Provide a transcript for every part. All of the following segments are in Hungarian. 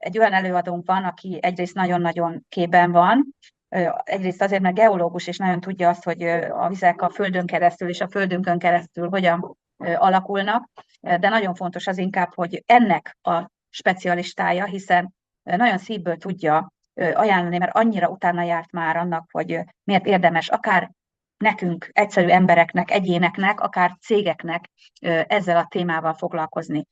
egy olyan előadónk van, aki egyrészt nagyon-nagyon képben van, egyrészt azért, mert geológus, és nagyon tudja azt, hogy a vizek a földön keresztül és a földünkön keresztül hogyan alakulnak, de nagyon fontos az inkább, hogy ennek a specialistája, hiszen nagyon szívből tudja ajánlani, mert annyira utána járt már annak, hogy miért érdemes akár nekünk, egyszerű embereknek, egyéneknek, akár cégeknek ezzel a témával foglalkozni.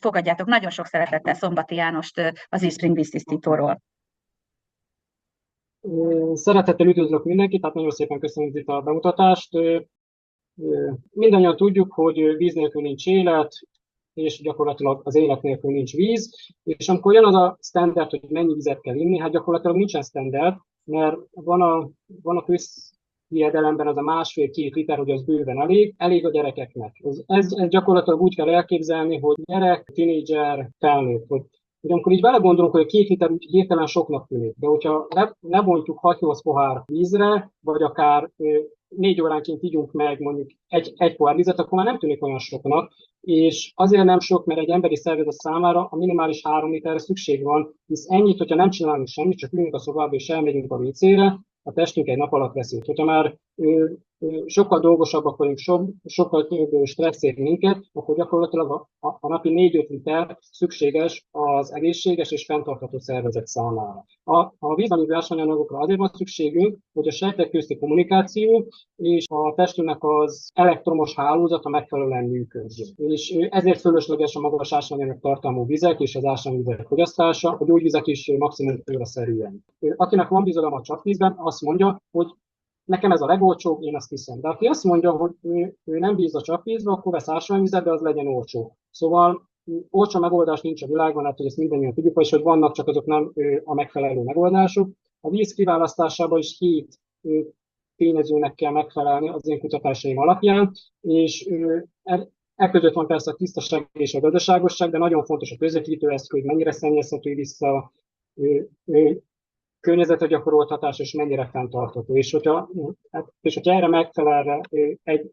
Fogadjátok nagyon sok szeretettel Szombati Jánost az eSpring víztisztítóról. Szeretettel üdvözlök mindenkit, tehát nagyon szépen köszönjük itt a bemutatást. Mindannyian tudjuk, hogy víz nélkül nincs élet, és gyakorlatilag az élet nélkül nincs víz. És amikor jön az a standard, hogy mennyi vizet kell inni, hát gyakorlatilag nincsen standard, mert van a közhiedelemben az a 1,5-2 liter, hogy az bőven elég a gyerekeknek. Ez gyakorlatilag úgy kell elképzelni, hogy gyerek, tinédzser, felnőtt. Hogy amikor így belegondolunk, hogy a 2 liter úgy hirtelen soknak tűnik, de hogyha lebontjuk 6-8 pohár vízre, vagy akár 4 óránként ígyunk meg mondjuk egy pohár vizet, akkor már nem tűnik olyan soknak, és azért nem sok, mert egy emberi szervezet számára a minimális 3 literre szükség van, hisz ennyit, hogyha nem csinálunk semmit, csak ülünk a szobába és elmegyünk a WC-re, a testünk egy nap alatt veszít. Hogyha már sokkal dolgosabbak vagyunk, sokkal több stressz ér minket, akkor gyakorlatilag a napi 4-5 liter szükséges az egészséges és fenntartható szervezet számára. A vízanyú versenyanyagokra azért van szükségünk, hogy a sejtek közti kommunikáció és a testünknek az elektromos hálózata megfelelően működjön. És ezért fölösleges a magas ásványanyag tartalmú vizek és az ásványvizek fogyasztása, a gyógyvizek is maximum óraszerűen. Akinek van bizalom a csapvízben, azt mondja, hogy nekem ez a legolcsóbb, én azt hiszem. De aki azt mondja, hogy ő nem bíz a csapvízbe, akkor vesz ásványvizet, de az legyen olcsó. Szóval olcsó megoldás nincs a világban, hát hogy ezt mindannyian tudjuk, és hogy vannak, csak azok nem a megfelelő megoldások. A víz kiválasztásában is 7 tényezőnek kell megfelelni az én kutatásaim alapján, és között van persze a tisztaság és a gazdaságosság, de nagyon fontos a közvetítőeszköz, mennyire szennyezhető vissza, környezetre gyakorolt hatás, és mennyire fenntartható. És hogyha erre megfelel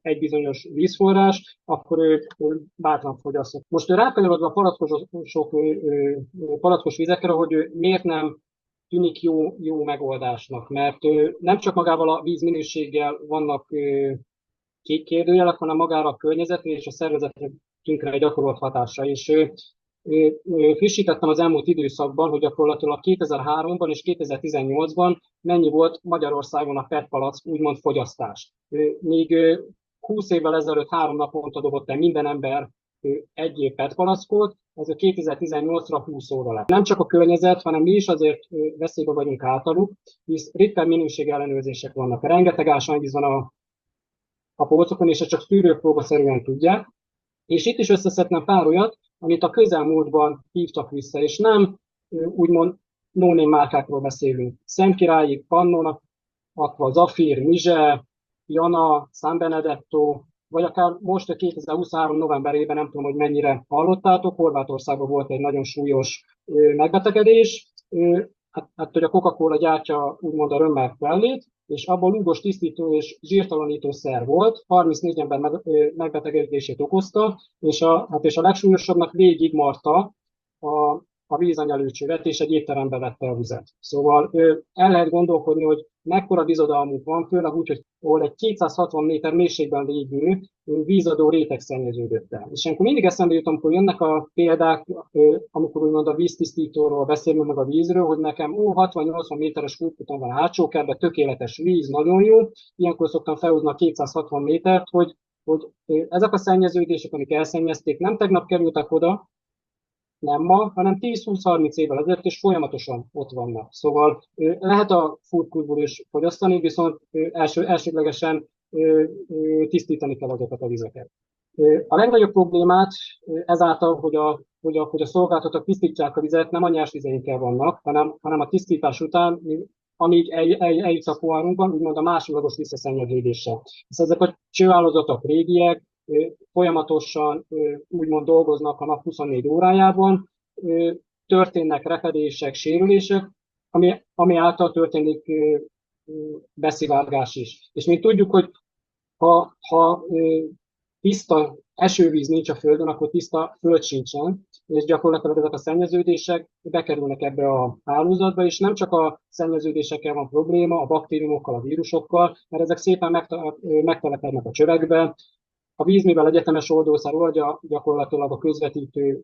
egy bizonyos vízforrás, akkor ő bátran fogyaszthat. Most rákanyarodva a palackos vizekre, hogy miért nem tűnik jó megoldásnak, mert nem csak magával a víz minőséggel vannak kérdőjelek, hanem magára a környezetre és a szervezetünkre gyakorolt hatásra. És frissítettem az elmúlt időszakban, hogy gyakorlatilag 2003-ban és 2018-ban mennyi volt Magyarországon a PET palack úgymond fogyasztás. Míg 20 évvel ezelőtt 3 naponta dobott el minden ember egy PET palackot, ez a 2018-ra 20 óra lett. Nem csak a környezet, hanem mi is azért veszélyben vagyunk általuk, hisz ritkán minőségellenőrzések vannak. Rengeteg ásványvíz van a polcokon, és ezt csak szűrőpróbaszerűen tudják. És itt is összeszedtem pár olyat, amit a közelmúltban hívtak vissza, és nem úgymond no-name márkákról beszélünk. Szemkirályi, Pannónak adva, Zafir, Mize, Jana, San Benedetto, vagy akár most a 2023 novemberében, nem tudom, hogy mennyire hallottátok, Horvátországban volt egy nagyon súlyos megbetegedés, hát hogy a Coca-Cola gyártja úgymond a römmel mellét, és abból lúgos tisztító és zsírtalanító szer volt, 34 ember megbetegedését okozta, és a legsúlyosabbnak végig marta a vízanyelőcsövet, és egy étterembe vette a vizet. Szóval el lehet gondolkodni, hogy mekkora bizodalmunk van, főleg úgy, hogy ahol egy 260 méter mélységben lévő vízadó réteg szennyeződött el. És amikor mindig eszembe jut, amikor jönnek a példák, amikor úgymond a víztisztítóról beszélünk, meg a vízről, hogy nekem 60-80 méteres fútfutam van a hátsó kertben, tökéletes víz, nagyon jó. Ilyenkor szoktam felhozni a 260 métert, hogy ezek a szennyeződések, amik elszennyezték, nem tegnap kerültek oda, nem ma, hanem 10-20-30 évvel ezelőtt, és folyamatosan ott vannak. Szóval lehet a foodkultból is fogyasztani, viszont elsődlegesen tisztítani kell azokat a vizeket. A legnagyobb problémát ezáltal, hogy a szolgáltatók tisztítják a vizet, nem a nyersvizeinkkel vannak, hanem a tisztítás után, amíg eljut a pohárunkban, úgymond a másodlagos visszaszennyeződéssel. Ezek a csőhálózatok régiek, folyamatosan úgymond dolgoznak a nap 24 órájában, történnek repedések, sérülések, ami által történik beszivárgás is. És mi tudjuk, hogy ha tiszta esővíz nincs a Földön, akkor tiszta föld sincsen, és gyakorlatilag ezek a szennyeződések bekerülnek ebbe a hálózatba, és nem csak a szennyeződésekkel van probléma, a baktériumokkal, a vírusokkal, mert ezek szépen megtelepednek a csövekbe. A víz, mivel egyetemes oldószer oldja, gyakorlatilag a közvetítő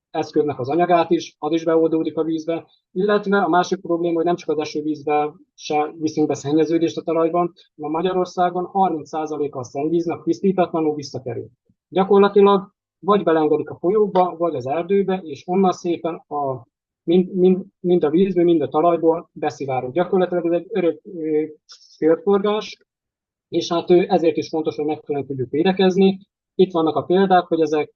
eszköznek az anyagát is, az is beoldódik a vízbe, illetve a másik probléma, hogy nem csak az esővízbe se viszünk be szennyeződést a talajban, hanem Magyarországon 30%-a a szennyvíznek tisztítatlanul visszakerül. Gyakorlatilag vagy belengedik a folyókba, vagy az erdőbe, és onnan szépen mind a vízből, mind a talajból beszivárog. Gyakorlatilag ez egy örök körforgás, és hát ezért is fontos, hogy megfelelően tudjuk védekezni. Itt vannak a példák, hogy ezek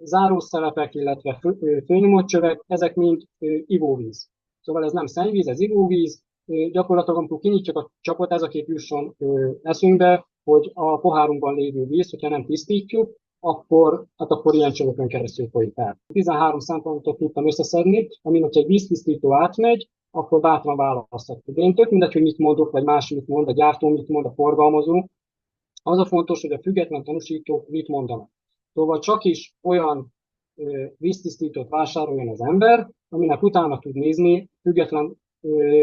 zárószelepek, illetve főnyomott csövek, ezek mind ivóvíz. Szóval ez nem szennyvíz, ez ivóvíz. Gyakorlatilag, amikor kinyitjuk a csapot, ez a kép jusson eszünkbe, hogy a pohárunkban lévő víz, hogyha nem tisztítjuk, akkor ilyen csövökön keresztül folyik el. 13 szempontot tudtam összeszedni, amin, hogyha egy víztisztító átmegy, akkor bátran választhatjuk. Én tök mindegy, hogy mit mondok, vagy más mit mond, a gyártó mit mond, a forgalmazó. Az a fontos, hogy a független tanúsítók mit mondanak. Szóval csak is olyan víztisztítót vásároljon az ember, aminek utána tud nézni, független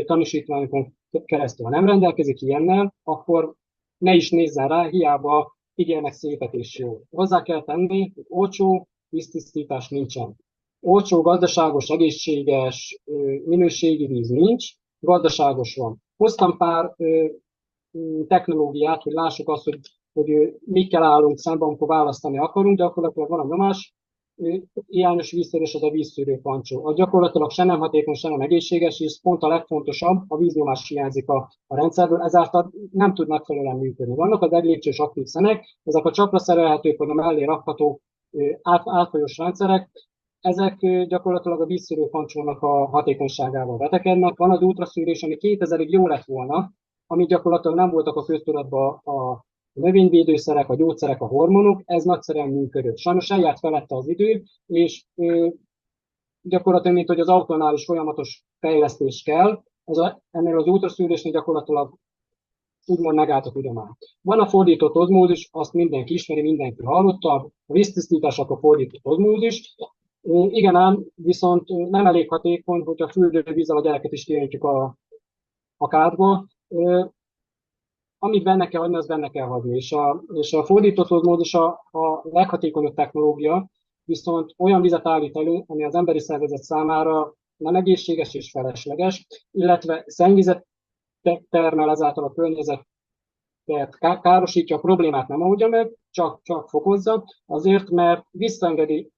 tanúsítványokon keresztül. Ha nem rendelkezik ilyennel, akkor ne is nézzen rá, hiába ígérnek szépet és jó. Hozzá kell tenni, hogy olcsó víztisztítás nincsen. Olcsó, gazdaságos, egészséges, minőségi víz nincs, gazdaságos van. Hoztam pár technológiát, hogy lássuk azt, hogy mikkel állunk szemben, amikor választani akarunk, gyakorlatilag van a nyomás, hiányos vízszűrés, az a vízszűrő pancsó. A gyakorlatilag se nem hatékony, se nem egészséges, és pont a legfontosabb, a víznyomás hiányzik a rendszerből, ezáltal nem tud megfelelően működni. Vannak az egylépcsős aktív szenek, ezek a csapra szerelhetők, vagy a mellé rakható átfolyós rendszerek, ezek gyakorlatilag a vízszűrő pancsónak a hatékonyságával vetekednek. Van az ultraszűrés, ami 2000-ig jó lett volna, amit gyakorlatilag nem voltak a köztudatban a növényvédőszerek, a gyógyszerek, a hormonok, ez nagyszerűen működött. Sajnos eljárt felette az idő, és gyakorlatilag, mint hogy az autónál is folyamatos fejlesztés kell, ennél az ultraszűrésnél gyakorlatilag úgymond megállt a tudomány. Van a fordított ozmózis, azt mindenki ismeri, mindenki hallotta, a víztisztítás akkor fordított ozmózis. Igen ám, viszont nem elég hatékony, hogyha fürdővízzel a gyereket is kijöntjük a kádba. Amit benne kell hagyni, az benne kell hagyni. És a fordított ozmózis a leghatékonyabb technológia, viszont olyan vizet állít elő, ami az emberi szervezet számára nem egészséges és felesleges, illetve szennyvizet termel, ezáltal a környezetet károsítja, a problémát nem oldja meg, csak fokozza, azért, mert visszaengedi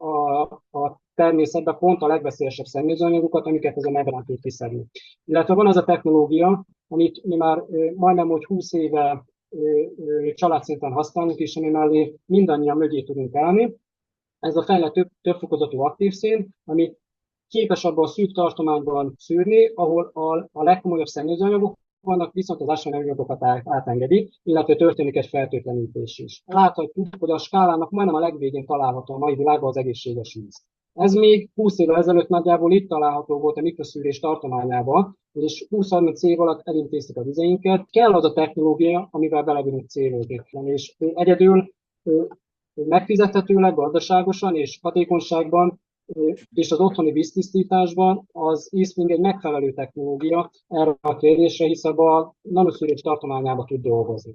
a természetbe pont a legveszélyesebb szennyezőanyagokat, amiket ez a membrán tud kiszedni. Illetve van az a technológia, amit mi már majdnem, hogy 20 éve családszinten használunk, és ami mellé mindannyian mögé tudunk állni. Ez a fejlett többfokozatú aktív szén, ami képes abban a szűk tartományban szűrni, ahol a legkomolyabb szennyezőanyagok vannak, viszont az ásványanyagokat átengedi, illetve történik egy fertőtlenítés is. Láthatjuk, hogy a skálának majdnem a legvégén található a mai világban az egészséges víz. Ez még 20 évvel ezelőtt nagyjából itt található volt a mikroszűrés tartományában, és 20-30 év alatt elintéztük a vizeinket. Kell az a technológia, amivel bele tudunk célozni. És egyedül megfizethetőleg, gazdaságosan és hatékonyságban és az otthoni víztisztításban az eSpring egy megfelelő technológia erre a kérdésre, hiszen a nanoszűrés tartományába tud dolgozni.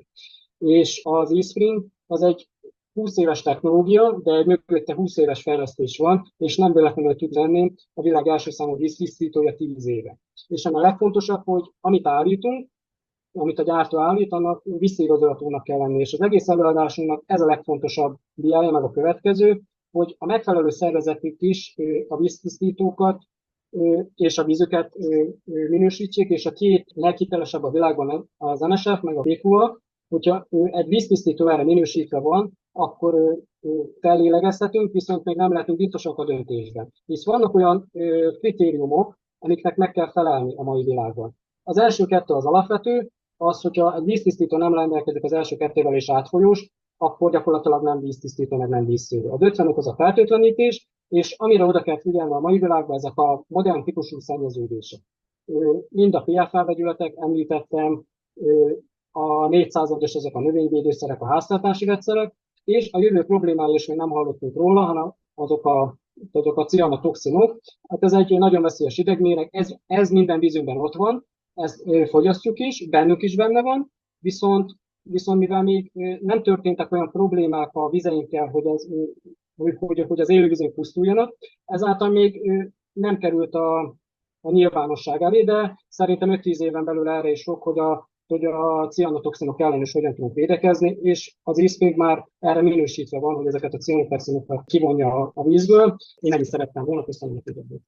És az eSpring az egy 20 éves technológia, de egy mögötte 20 éves fejlesztés van, és nem véletlenül tud lenni a világ első számú víztisztítója 10 éve. És a legfontosabb, hogy amit állítunk, amit a gyártó állít, annak visszaigazolhatónak kell lenni. És az egész előadásunknak ez a legfontosabb diája, meg a következő, hogy a megfelelő szervezetük is a víztisztítókat és a vízüket minősítsék, és a két leghitelesebb a világban az NSF, meg a BQA, hogyha egy víztisztító erre minősítve van, akkor fellélegezhetünk, viszont még nem lehetünk biztosak a döntésben. Hisz vannak olyan kritériumok, amiknek meg kell felelni a mai világban. Az első kettő az alapvető, az, hogyha egy víztisztító nem rendelkezik az első kettővel és átfolyós, akkor gyakorlatilag nem víztisztító, meg nem vízszűrő. A 50 az a fertőtlenítés, és amire oda kell figyelni a mai világban, ezek a modern típusú szennyeződések. Mind a PFA vegyületek, említettem, a 400-as ezek a növényvédőszerek, a háztartási vegyszerek, és a jövő problémája is még nem hallottunk róla, hanem azok a cianotoxinok. Hát ez egy nagyon veszélyes idegméreg, ez minden vízünkben ott van, ezt fogyasztjuk is, bennünk is benne van, viszont mivel még nem történtek olyan problémák a vizeinkkel, hogy az élővizünk pusztuljanak, ezáltal még nem került a nyilvánosság elé, de szerintem 5-10 éven belül erre is fog, hogy a cianotoxinok ellen is hogyan tudunk védekezni, és az ISPIG már erre minősítve van, hogy ezeket a cianotoxinokat kivonja a vízből. Én nem is szerettem volna, köszönöm a figyelmet.